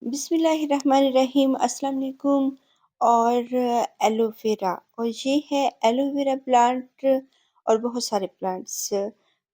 बिस्मिल्लाहिर्रहमानिर्रहीम अस्सलाम वालेकुम। और एलोवेरा और ये है एलोवेरा प्लांट और बहुत सारे प्लांट्स।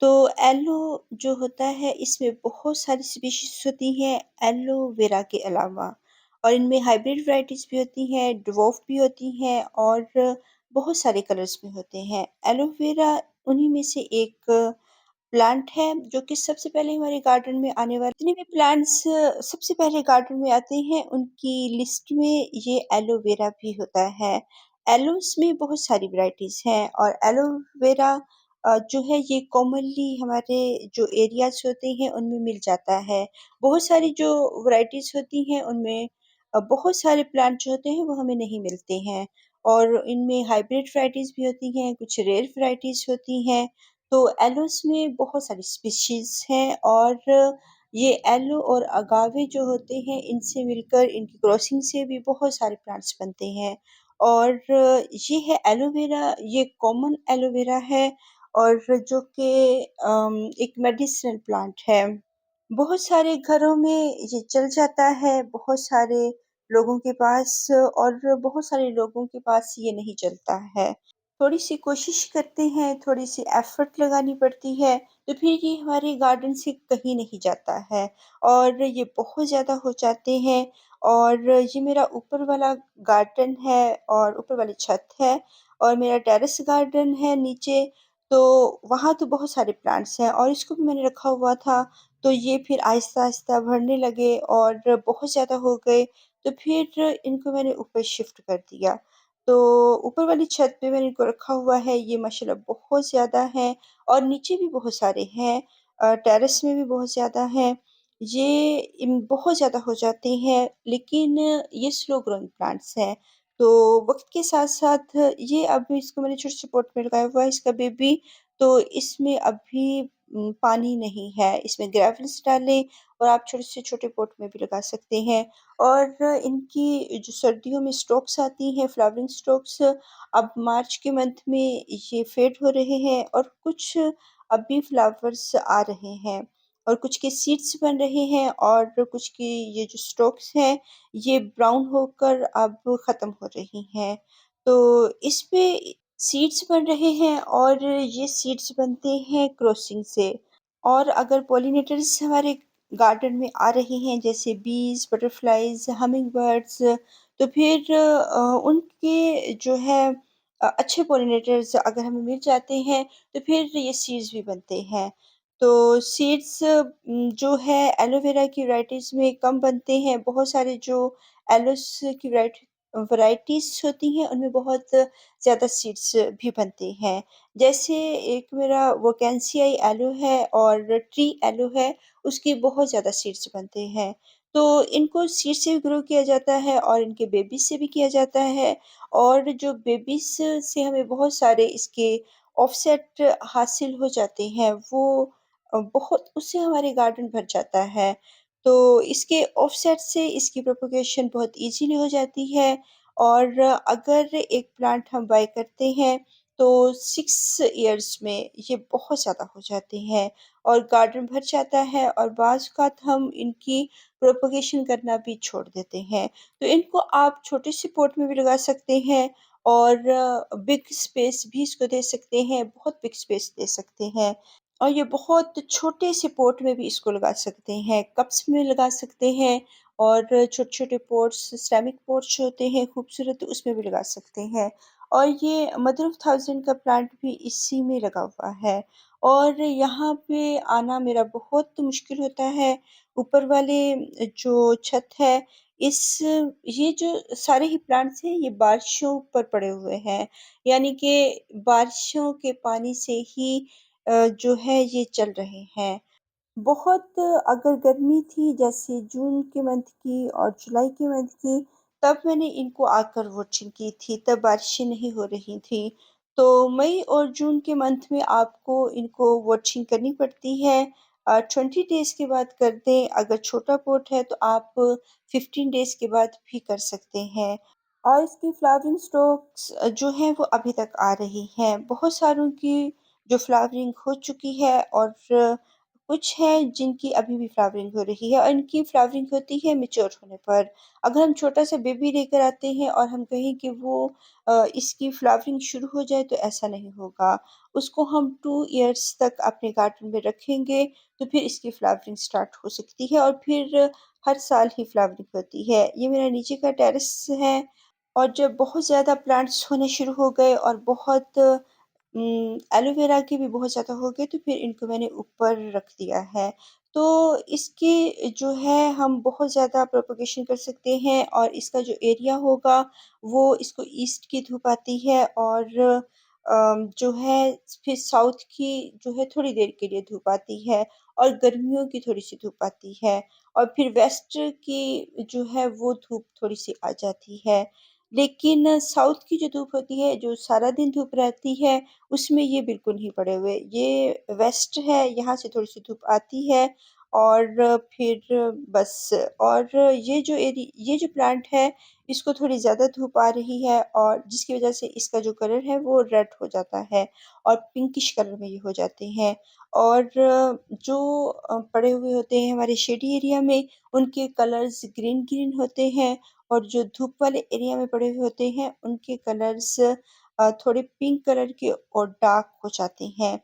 तो एलो जो होता है इसमें बहुत सारी स्पीशीज होती हैं एलोवेरा के अलावा, और इनमें हाइब्रिड वैरायटीज भी होती हैं, ड्वार्फ भी होती हैं और बहुत सारे कलर्स में होते हैं। एलोवेरा उन्हीं में से एक प्लांट है जो कि सबसे पहले हमारे गार्डन में आने वाले जितने भी प्लांट्स सबसे पहले गार्डन में आते हैं उनकी लिस्ट में ये एलोवेरा भी होता है। एलोस में बहुत सारी वैरायटीज हैं और एलोवेरा जो है ये कॉमनली हमारे जो एरियाज होते हैं उनमें मिल जाता है। बहुत सारी जो वैरायटीज होती हैं उनमें बहुत सारे प्लांट जो होते हैं वो हमें नहीं मिलते हैं, और इनमें हाइब्रिड वैरायटीज भी होती हैं, कुछ रेयर वैरायटीज होती हैं। तो एलोस में बहुत सारी स्पीशीज हैं, और ये एलो और अगावे जो होते हैं इनसे मिलकर इनकी क्रॉसिंग से भी बहुत सारे प्लांट्स बनते हैं। और ये है एलोवेरा, ये कॉमन एलोवेरा है और जो कि एक मेडिसिनल प्लांट है। बहुत सारे घरों में ये चल जाता है, बहुत सारे लोगों के पास, और बहुत सारे लोगों के पास ये नहीं चलता है। थोड़ी-सी कोशिश करते हैं, थोड़ी-सी एफ़र्ट लगानी पड़ती है, तो फिर ये हमारे गार्डन से कहीं नहीं जाता है और ये बहुत ज़्यादा हो जाते हैं। और ये मेरा ऊपर वाला गार्डन है और ऊपर वाली छत है, और मेरा टेरेस गार्डन है नीचे, तो वहाँ तो बहुत सारे प्लांट्स हैं और इसको भी मैंने रखा हुआ था, तो ये फिर आहिस्ता-आहिस्ता बढ़ने लगे और बहुत ज़्यादा हो गए, तो फिर इनको मैंने ऊपर शिफ्ट कर दिया। तो ऊपर वाली छत पे मैंने इनको रखा हुआ है, ये माशाल्लाह बहुत ज़्यादा हैं और नीचे भी बहुत सारे हैं, टेरेस में भी बहुत ज़्यादा हैं। ये बहुत ज़्यादा हो जाते हैं, लेकिन ये स्लो ग्रोइंग प्लांट्स हैं। तो वक़्त के साथ-साथ ये अभी इसको मैंने छोटे-छोटे पॉट में लगाया हुआ है, इसका बेबी, तो इसमें अभी पानी नहीं है, इसमें ग्रेवल्स डालें और आप छोटे से छोटे पॉट में भी लगा सकते हैं। और इनकी जो सर्दियों में स्टॉक्स आती हैं, फ्लावरिंग स्टॉक्स, अब मार्च के मंथ में ये फेड हो रहे हैं और कुछ अभी फ्लावर्स आ रहे हैं और कुछ के सीड्स बन रहे हैं और कुछ की ये जो स्टॉक्स हैं ये ब्राउन होकर अब ख़त्म हो रही हैं। तो इसपे सीड्स बन रहे हैं और ये सीड्स बनते हैं क्रॉसिंग से। और अगर पॉलिनेटर्स हमारे गार्डन में आ रहे हैं जैसे बीज़, बटरफ्लाइज़, हमिंग बर्ड्स, तो फिर उनके जो है अच्छे पॉलिनेटर्स अगर हमें मिल जाते हैं तो फिर ये सीड्स भी बनते हैं। तो सीड्स जो है एलोवेरा की वैराइटीज़ में कम बनते हैं, बहुत सारे जो एलोस की वैराइटीज़ होती हैं उनमें बहुत ज़्यादा सीड्स भी बनते हैं। जैसे एक मेरा वोकेंसियाई एलो है और ट्री एलो है, उसके बहुत ज़्यादा सीड्स बनते हैं। तो इनको सीड से भी ग्रो किया जाता है और इनके बेबीज़ से भी किया जाता है, और जो बेबीज़ से हमें बहुत सारे इसके ऑफसेट हासिल हो जाते हैं, वो बहुत उससे हमारे गार्डन भर जाता है। तो इसके ऑफसेट से इसकी प्रोपगेशन बहुत ईज़िली हो जाती है, और अगर एक प्लांट हम बाय करते हैं तो 6 इयर्स में ये बहुत ज़्यादा हो जाते हैं और गार्डन भर जाता है, और बाज़ औक़ात हम इनकी प्रोपगेशन करना भी छोड़ देते हैं। तो इनको आप छोटे से पॉट में भी लगा सकते हैं और बिग स्पेस भी इसको दे सकते हैं, बहुत बिग स्पेस दे सकते हैं। और ये बहुत छोटे से पॉट में भी इसको लगा सकते हैं, कप्स में लगा सकते हैं, और छोटे-छोटे पॉट्स, सिरेमिक पॉट्स जो होते हैं खूबसूरत, उसमें भी लगा सकते हैं। और ये मदर ऑफ़ थाउज़ेंड का प्लांट भी इसी में लगा हुआ है, और यहाँ पे आना मेरा बहुत मुश्किल होता है। ऊपर वाले जो छत है, इस ये जो सारे ही प्लांट्स हैं, ये बारिशों पर पड़े हुए हैं, यानी कि बारिशों के पानी से ही जो है ये चल रहे हैं। बहुत अगर गर्मी थी जैसे जून के मंथ की और जुलाई के मंथ की, तब मैंने इनको आकर वॉचिंग की थी, तब बारिशें नहीं हो रही थी। तो मई और जून के मंथ में आपको इनको वॉचिंग करनी पड़ती है। 20 डेज़ के बाद कर दें, अगर छोटा पॉट है तो आप 15 डेज़ के बाद भी कर सकते हैं। और इसकी फ्लावरिंग स्टॉक्स जो हैं वो अभी तक आ रही हैं। बहुत सारों की जो फ्लावरिंग हो चुकी है और कुछ हैं जिनकी अभी भी फ्लावरिंग हो रही है और इनकी फ्लावरिंग होती है मैच्योर होने पर। अगर हम छोटा-सा बेबी लेकर आते हैं और हम कहें कि वो इसकी फ्लावरिंग शुरू हो जाए तो ऐसा नहीं होगा। उसको हम 2 इयर्स तक अपने गार्डन में रखेंगे तो फिर इसकी फ्लावरिंग स्टार्ट हो सकती है और फिर हर साल ही फ्लावरिंग होती है। ये मेरा नीचे का टेरेस है और जब बहुत ज़्यादा प्लांट्स होने शुरू हो गए और बहुत एलोवेरा के भी बहुत ज़्यादा हो गए तो फिर इनको मैंने ऊपर रख दिया है। तो इसकी जो है हम बहुत ज़्यादा प्रोपेगेशन कर सकते हैं और इसका जो एरिया होगा वो इसको ईस्ट की धूप आती है और जो है फिर साउथ की जो है थोड़ी देर के लिए धूप आती है और गर्मियों की थोड़ी-सी धूप आती है और फिर वेस्ट की जो है वो धूप थोड़ी-सी आ जाती है। लेकिन साउथ की जो धूप होती है, जो सारा दिन धूप रहती है, उसमें ये बिल्कुल नहीं पड़े हुए। ये वेस्ट है, यहाँ से थोड़ी-सी धूप आती है और फिर बस और ये जो प्लांट है, इसको थोड़ी ज़्यादा धूप आ रही है और जिसकी वज़ह से इसका जो कलर है, वो रेड हो जाता है और पिंकिश कलर में ये हो जाते हैं। और जो पड़े हुए होते हैं हमारे शेडी एरिया में, उनके कलर्स ग्रीन-ग्रीन होते हैं और जो धूप वाले एरिया में पड़े हुए होते हैं, उनके कलर्स थोड़े पिंक कलर के और डार्क हो जाते हैं।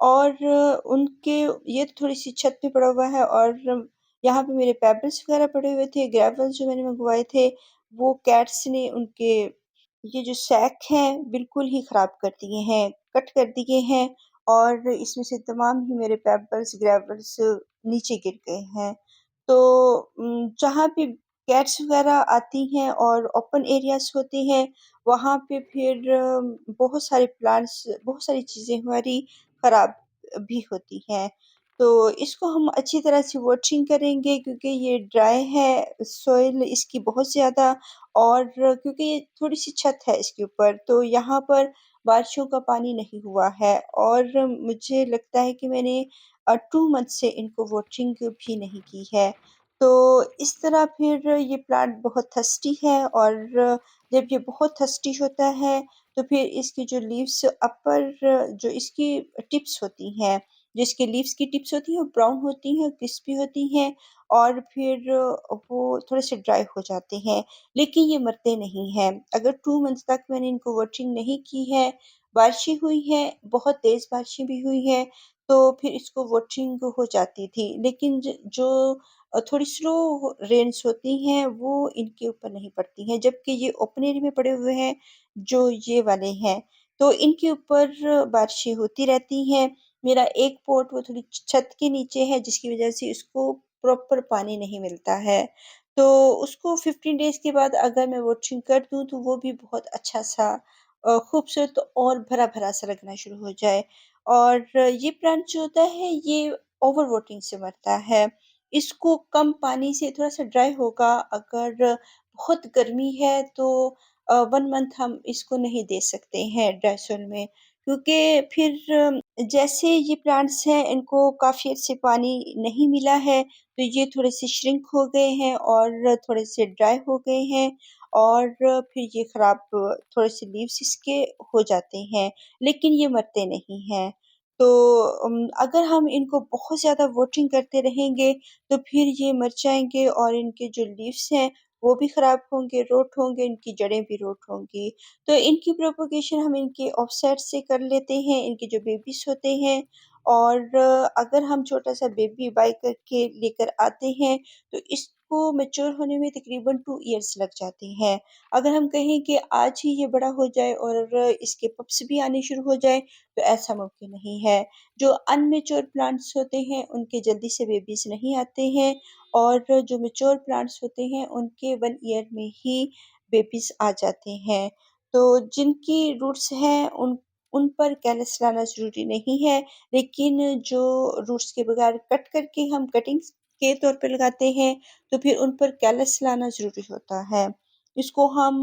और उनके ये तो थोड़ी-सी छत पे पड़ा हुआ है और यहाँ पे मेरे पेबल्स वगैरह पड़े हुए थे, ग्रेवल्स जो मैंने मँगवाए थे, वो कैट्स ने उनके ये जो सैक हैं, बिल्कुल ही ख़राब कर दिए हैं, कट कर दिए हैं और इसमें से तमाम ही मेरे पेबल्स, ग्रेवल्स नीचे गिर गए हैं। तो जहाँ पे कैट्स वगैरह आती हैं और ओपन एरियाज़ होते हैं, वहाँ पे फिर बहुत सारे प्लांट्स, बहुत सारी चीज़ें हमारी खराब भी होती हैं। तो इसको हम अच्छी तरह से वाचिंग करेंगे क्योंकि ये ड्राई है, सॉइल इसकी बहुत ज़्यादा और क्योंकि ये थोड़ी-सी छत है इसके ऊपर, तो यहाँ पर बारिशों का पानी नहीं हुआ है और मुझे लगता है कि मैंने 2 मंथ से इनको वाटरिंग भी नहीं की है। तो इस तरह फिर ये प्लांट बहुत थर्स्टी है और जब ये बहुत थर्स्टी होता है, तो फिर इसकी जो लीव्स अपर जो इसकी टिप्स होती हैं, जो इसके लीव्स की टिप्स होती हैं, वो ब्राउन होती हैं, क्रिस्पी होती हैं और फिर वो थोड़े-से ड्राई हो जाते हैं, लेकिन ये मरते नहीं हैं। अगर 2 मंथ्स तक मैंने इनको वाटरिंग नहीं की है, बारिशें हुई हैं, बहुत तेज़ बारिशें भी हुई हैं, तो फिर इसको वाटरिंग हो जाती थी। लेकिन जो थोड़ी स्लो रेन्स होती हैं, वो इनके ऊपर नहीं पड़ती हैं, जबकि ये ओपन एरिया में पड़े हुए हैं, जो ये वाले हैं, तो इनके ऊपर बारिशें होती रहती हैं। मेरा एक पॉट वो थोड़ी छत के नीचे है, जिसकी वजह से इसको प्रॉपर पानी नहीं मिलता है। तो उसको 15 डेज़ के बाद अगर मैं वाटरिंग कर दूँ, तो वो भी बहुत अच्छा-सा खूबसूरत और भरा-भरा सा लगना शुरू हो जाए। और ये प्लांट जो होता है, ये ओवर वाटरिंग से मरता है। इसको कम पानी से थोड़ा-सा ड्राई होगा, अगर बहुत गर्मी है तो 1 मंथ हम इसको नहीं दे सकते हैं ड्राई सॉइल में, क्योंकि फिर जैसे ये प्लांट्स हैं, इनको काफ़ी अर्से से पानी नहीं मिला है, तो ये थोड़े-से श्रिंक हो गए हैं और थोड़े-से ड्राई हो गए हैं और फिर ये खराब थोड़े-से लीव्स इसके हो जाते हैं, लेकिन ये मरते नहीं हैं। तो अगर हम इनको बहुत ज़्यादा वाटरिंग करते रहेंगे, तो फिर ये मर जाएँगे और इनके जो लीव्स हैं, वो भी खराब होंगे, रोट होंगे, इनकी जड़ें भी रोट होंगी। तो इनकी प्रोपेगेशन हम इनके ऑफसेट से कर लेते हैं, इनके जो बेबीज़ होते हैं और अगर हम छोटा-सा बेबी बाय करके लेकर आते हैं, तो इसको मैच्योर होने में तकरीबन 2 इयर्स लग जाते हैं। अगर हम कहें कि आज ही ये बड़ा हो जाए और इसके पप्स भी आने शुरू हो जाएँ, तो ऐसा मुमकिन नहीं है। जो अनमैच्योर प्लांट्स होते हैं, उनके जल्दी से बेबीज़ नहीं आते हैं और जो मैच्योर प्लांट्स होते हैं, उनके 1 ईयर में ही बेबीज़ आ जाते हैं। तो जिनकी रूट्स हैं, उन पर कैलस लाना ज़रूरी नहीं है, लेकिन जो रूट्स के बगैर कट करके हम कटिंग्स के तौर पे लगाते हैं, तो फिर उन पर कैलस लाना ज़रूरी होता है। इसको हम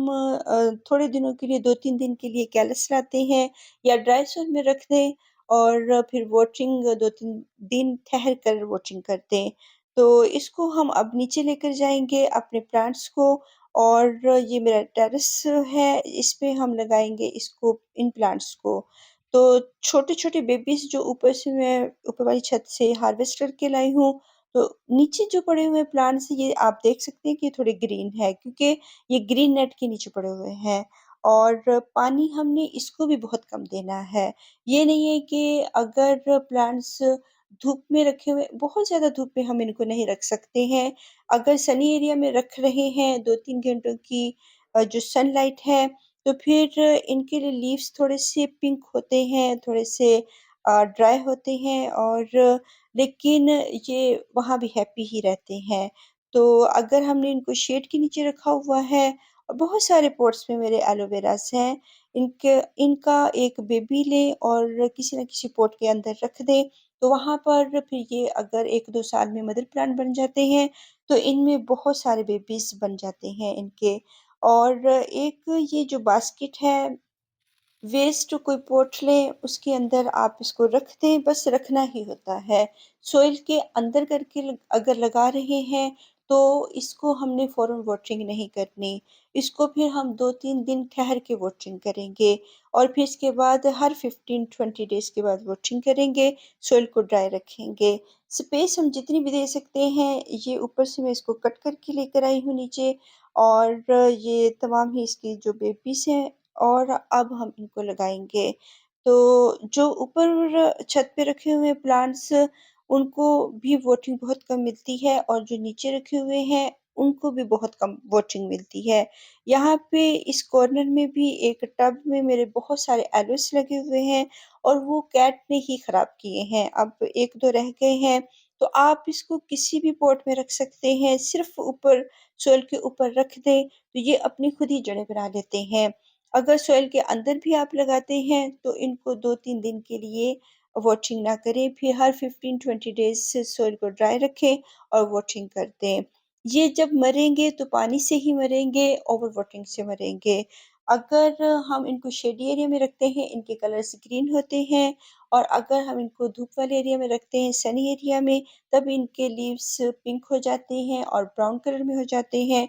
थोड़े दिनों के लिए 2-3 दिन के लिए कैलस लाते हैं या ड्राई सॉइल में रख दें और फिर वाटरिंग 2-3 दिन ठहर कर वाटरिंग कर दें। तो इसको हम अब नीचे लेकर जाएँगे अपने प्लांट्स को और ये मेरा टेरेस है, इस पे हम लगाएँगे इसको इन प्लांट्स को। तो छोटे-छोटे बेबीज़ जो ऊपर से मैं ऊपर वाली छत से हार्वेस्ट करके लाई हूँ, तो नीचे जो पड़े हुए प्लांट्स ये आप देख सकते हैं कि ये थोड़े ग्रीन है क्योंकि ये ग्रीन नेट के नीचे पड़े हुए हैं और पानी हमने इसको भी बहुत कम देना है। ये नहीं है कि अगर प्लांट्स धूप में रखे हुए बहुत ज़्यादा धूप में हम इनको नहीं रख सकते हैं। अगर सनी एरिया में रख रहे हैं 2-3 घंटों की जो सनलाइट है, तो फिर इनके लिए लीव्स थोड़े-से पिंक होते हैं, थोड़े-से ड्राई होते हैं और लेकिन ये वहाँ भी हैप्पी ही रहते हैं। तो अगर हमने इनको शेड के नीचे रखा हुआ है और बहुत सारे पॉट्स में मेरे एलोवेरास हैं, इनके इनका एक बेबी लें और किसी न किसी पॉट के अंदर रख दें, तो वहाँ पर फिर ये अगर 1-2 साल में मदर प्लांट बन जाते हैं, तो इनमें बहुत सारे बेबीज़ बन जाते हैं इनके। और एक ये जो बास्केट है वेस्ट कोई पॉट लें, उसके अंदर आप इसको रख दें, बस रखना ही होता है। सॉइल के अंदर करके अगर लगा रहे हैं, तो इसको हमने फ़ौरन वाटरिंग नहीं करनी। इसको फिर हम 2-3 दिन ठहर के वाटरिंग करेंगे और फिर इसके बाद हर 15-20 डेज़ के बाद वाटरिंग करेंगे, सॉइल को ड्राई रखेंगे। स्पेस हम जितनी भी दे सकते हैं, ये ऊपर से मैं इसको कट करके लेकर आई हूँ नीचे और ये तमाम ही इसकी जो बेबीज़ हैं और अब हम इनको लगाएँगे। तो जो ऊपर छत पे रखे हुए प्लांट्स उनको भी वाटरिंग बहुत कम मिलती है और जो नीचे रखे हुए हैं, उनको भी बहुत कम वाटरिंग मिलती है। यहाँ पे इस कॉर्नर में भी एक टब में मेरे बहुत सारे एलोस लगे हुए हैं और वो कैट ने ही खराब किए हैं। अब 1-2 रह गए हैं, तो आप इसको किसी भी पॉट में रख सकते हैं, सिर्फ़ ऊपर सॉइल के ऊपर रख दें, तो ये अपनी खुद ही जड़ें बना लेते हैं। अगर सॉइल के अंदर भी आप लगाते हैं तो इनको 2-3 दिन के लिए वाटरिंग ना करें, फिर हर 15-20 डेज़ से सॉइल को ड्राई रखें और वाटरिंग कर दें। ये जब मरेंगे तो पानी से ही मरेंगे, ओवर वाटरिंग से मरेंगे। अगर हम इनको शेडी एरिया में रखते हैं, इनके कलर्स ग्रीन होते हैं और अगर हम इनको धूप वाले एरिया में रखते हैं, सनी एरिया में, तब इनके लीव्स पिंक हो जाते हैं और ब्राउन कलर में हो जाते हैं।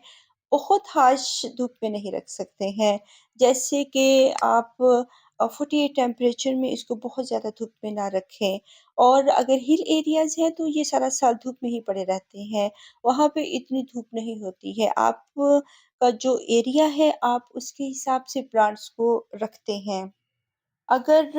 बहुत हार्श धूप में नहीं रख सकते हैं। जैसे कि आप 48 टेम्परेचर में इसको बहुत ज़्यादा धूप में ना रखें और अगर हिल एरियाज़ हैं तो ये सारा साल धूप में ही पड़े रहते हैं। वहाँ पे इतनी धूप नहीं होती है। आप का जो एरिया है आप उसके हिसाब से प्लांट्स को रखते हैं। अगर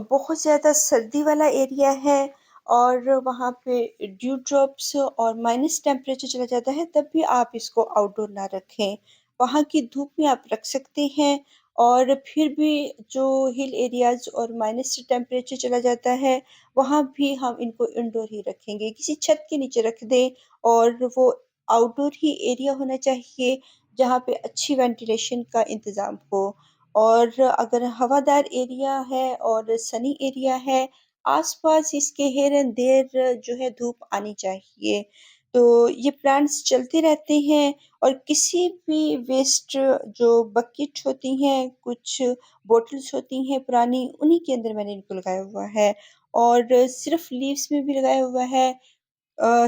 बहुत ज़्यादा सर्दी वाला एरिया है और वहाँ पे ड्यू ड्रॉप्स और माइनस टेम्परेचर चला जाता है, तब भी आप इसको आउटडोर ना रखें। वहाँ की धूप में आप रख सकते हैं और फिर भी जो हिल एरियाज़ और माइनस टेम्परेचर चला जाता है, वहाँ भी हम इनको इंडोर ही रखेंगे। किसी छत के नीचे रख दें और वो आउटडोर ही एरिया होना चाहिए, जहाँ पे अच्छी वेंटिलेशन का इंतज़ाम हो। और अगर हवादार एरिया है और सनी एरिया है, आस-पास इसके हियर एंड देयर जो है धूप आनी चाहिए। तो ये प्लांट्स चलते रहते हैं और किसी भी वेस्ट जो बकेट होती हैं, कुछ बॉटल्स होती हैं पुरानी, उन्हीं के अंदर मैंने इनको लगाया हुआ है और सिर्फ़ लीव्स में भी लगाया हुआ है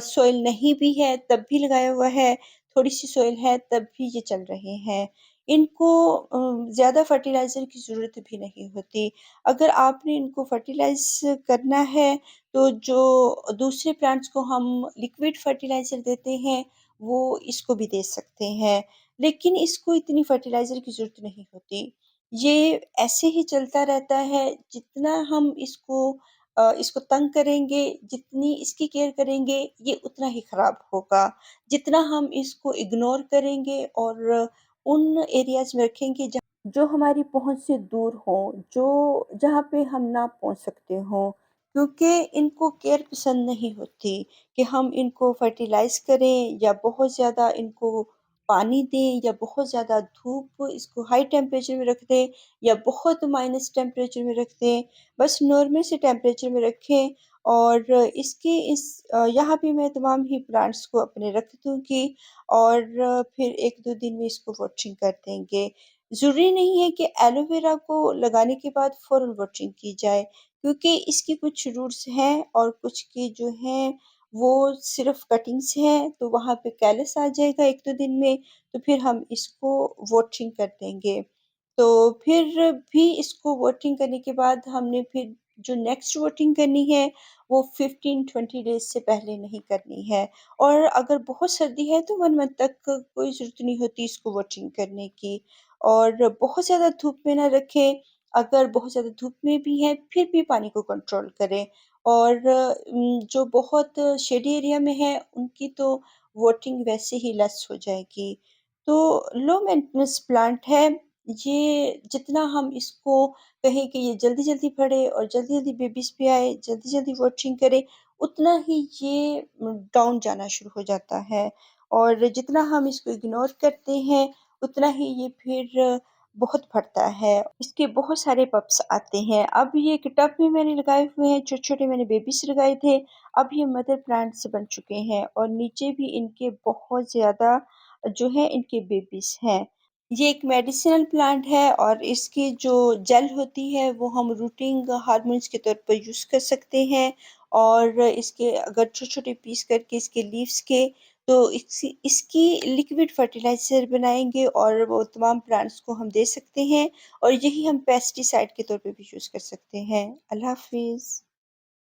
सॉइल नहीं भी है तब भी लगाया हुआ है, थोड़ी-सी सॉइल है तब भी ये चल रहे हैं। इनको ज़्यादा फर्टिलाइज़र की ज़रूरत भी नहीं होती। अगर आपने इनको फर्टिलाइज़ करना है तो जो दूसरे प्लांट्स को हम लिक्विड फर्टिलाइज़र देते हैं, वो इसको भी दे सकते हैं। लेकिन इसको इतनी फर्टिलाइज़र की ज़रूरत नहीं होती। ये ऐसे ही चलता रहता है, जितना हम इसको तंग करेंगे, जितनी इसकी केयर करेंगे, ये उतना ही खराब होगा। जितना हम इसको इग्नोर करेंगे और उन एरियाज़ में रखेंगे जो हमारी पहुँच से दूर हों, जो जहाँ पे हम ना पहुँच सकते हों, क्योंकि इनको केयर पसंद नहीं होती कि हम इनको फर्टिलाइज़ करें या बहुत ज़्यादा इनको पानी दें या बहुत ज़्यादा धूप इसको हाई टेम्परेचर में रख दें या बहुत माइनस टेम्परेचर में रख दें। बस नॉर्मल से टेम्परेचर में रखें और यहाँ पे मैं तमाम ही प्लांट्स को अपने रख दूँगी और फिर 1-2 दिन में इसको वाटरिंग कर देंगे। ज़रूरी नहीं है कि एलोवेरा को लगाने के बाद फ़ौरन वाटरिंग की जाए क्योंकि इसकी कुछ रूट्स हैं और कुछ की जो हैं वो सिर्फ़ कटिंग्स हैं, तो वहाँ पे कैलस आ जाएगा 1-2 दिन में, तो फिर हम इसको वाटरिंग कर देंगे। तो फिर भी इसको वोटिंग करने के बाद हमने फिर जो नेक्स्ट वोटिंग करनी है, वो 15-20 डेज़ से पहले नहीं करनी है। और अगर बहुत सर्दी है तो 1 मंथ तक कोई ज़रूरत नहीं होती इसको वोटिंग करने की। और बहुत ज़्यादा धूप में ना रखें, अगर बहुत ज़्यादा धूप में भी है, फिर भी पानी को कंट्रोल करें। और जो बहुत शेडी एरिया में है, उनकी तो वोटिंग वैसे ही लेस हो जाएगी। तो लो मेंटेनेंस प्लांट है, ये जितना हम इसको कहें कि ये जल्दी-जल्दी बढ़े और जल्दी-जल्दी बेबीज़ भी आए, जल्दी-जल्दी वॉचिंग करे, उतना ही ये डाउन जाना शुरू हो जाता है। और जितना हम इसको इग्नोर करते हैं, उतना ही ये फिर बहुत बढ़ता है। इसके बहुत सारे पप्स आते हैं। अब ये एक टब में मैंने लगाए हुए हैं, छोटे-छोटे मैंने बेबीज़ लगाए थे। अब ये मदर प्लांट्स बन चुके हैं और नीचे भी इनके बहुत ज़्यादा जो है इनके बेबीज़ हैं। ये एक मेडिसिनल प्लांट है और इसकी जो जेल होती है वो हम रूटिंग हार्मोन्स के तौर पर यूज़ कर सकते हैं। और इसके अगर छोटे-छोटे पीस करके इसके लीव्स के, तो इसकी इसकी लिक्विड फर्टिलाइज़र बनाएँगे और वो तमाम प्लांट्स को हम दे सकते हैं और यही हम पेस्टिसाइड के तौर पे भी यूज़ कर सकते हैं। अल्लाह हाफ़िज़।